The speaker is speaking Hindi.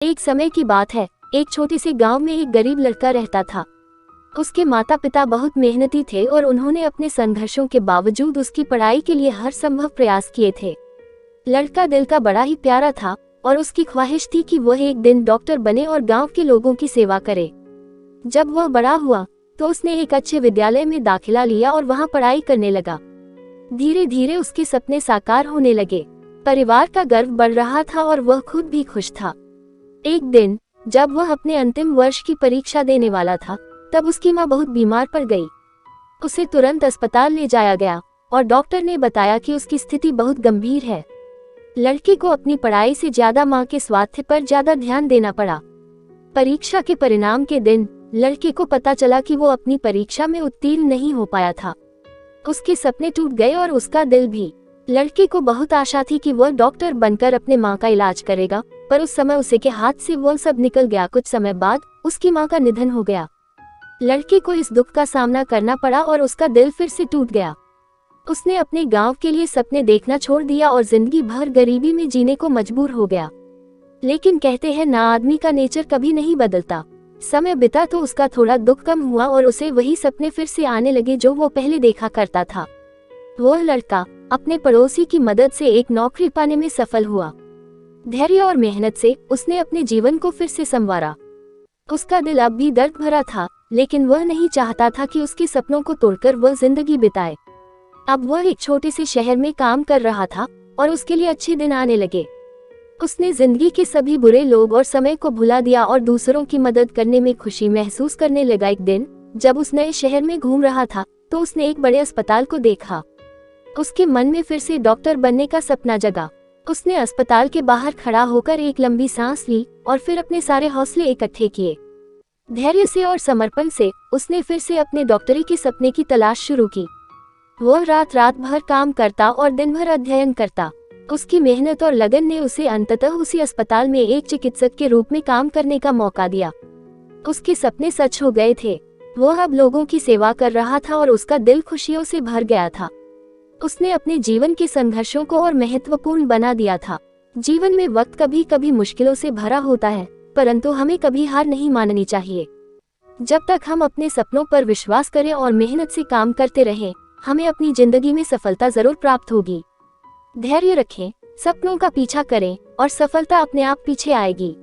एक समय की बात है, एक छोटे से गांव में एक गरीब लड़का रहता था। उसके माता पिता बहुत मेहनती थे और उन्होंने अपने संघर्षों के बावजूद उसकी पढ़ाई के लिए हर संभव प्रयास किए थे। लड़का दिल का बड़ा ही प्यारा था और उसकी ख्वाहिश थी कि वह एक दिन डॉक्टर बने और गांव के लोगों की सेवा करे। जब वह बड़ा हुआ तो उसने एक अच्छे विद्यालय में दाखिला लिया और वहां पढ़ाई करने लगा। धीरे धीरे उसके सपने साकार होने लगे। परिवार का गर्व बढ़ रहा था और वह खुद भी खुश था। एक दिन जब वह अपने अंतिम वर्ष की परीक्षा देने वाला था, तब उसकी मां बहुत बीमार पड़ गई। उसे तुरंत अस्पताल ले जाया गया और डॉक्टर ने बताया कि उसकी स्थिति बहुत गंभीर है। लड़के को अपनी पढ़ाई से ज्यादा मां के स्वास्थ्य पर ज्यादा ध्यान देना पड़ा। परीक्षा के परिणाम के दिन लड़के को पता चला कि वो अपनी परीक्षा में उत्तीर्ण नहीं हो पाया था। उसके सपने टूट गए और उसका दिल भी। लड़के को बहुत आशा थी कि वह डॉक्टर बनकर अपने मां का इलाज करेगा, पर उस समय उसे के हाथ से वह सब निकल गया। कुछ समय बाद उसकी मां का निधन हो गया। लड़के को इस दुख का सामना करना पड़ा और उसका दिल फिर से टूट गया। उसने अपने गांव के लिए सपने देखना छोड़ दिया और जिंदगी भर गरीबी में जीने को मजबूर हो गया। लेकिन कहते हैं ना, आदमी का नेचर कभी नहीं बदलता। समय बिता तो उसका थोड़ा दुख कम हुआ और उसे वही सपने फिर से आने लगे जो वो पहले देखा करता था। वह लड़का अपने पड़ोसी की मदद से एक नौकरी पाने में सफल हुआ। धैर्य और मेहनत से उसने अपने जीवन को फिर से संवारा। उसका दिल अब भी दर्द भरा था, लेकिन वह नहीं चाहता था कि उसके सपनों को तोड़कर वह जिंदगी बिताए। अब वह एक छोटे से शहर में काम कर रहा था और उसके लिए अच्छे दिन आने लगे। उसने जिंदगी के सभी बुरे लोग और समय को भुला दिया और दूसरों की मदद करने में खुशी महसूस करने लगा। एक दिन जब उस नए शहर में घूम रहा था तो उसने एक बड़े अस्पताल को देखा। उसके मन में फिर से डॉक्टर बनने का सपना जगा। उसने अस्पताल के बाहर खड़ा होकर एक लंबी सांस ली और फिर अपने सारे हौसले इकट्ठे किए। धैर्य से और समर्पण से उसने फिर से अपने डॉक्टरी के सपने की तलाश शुरू की। वह रात भर काम करता और दिन भर अध्ययन करता। उसकी मेहनत और लगन ने उसे अंततः उसी अस्पताल में एक चिकित्सक के रूप में काम करने का मौका दिया। उसके सपने सच हो गए थे। वह अब लोगों की सेवा कर रहा था और उसका दिल खुशियों से भर गया था। उसने अपने जीवन के संघर्षों को और महत्वपूर्ण बना दिया था। जीवन में वक्त कभी कभी मुश्किलों से भरा होता है, परंतु हमें कभी हार नहीं माननी चाहिए। जब तक हम अपने सपनों पर विश्वास करें और मेहनत से काम करते रहें, हमें अपनी जिंदगी में सफलता जरूर प्राप्त होगी। धैर्य रखें, सपनों का पीछा करें और सफलता अपने आप पीछे आएगी।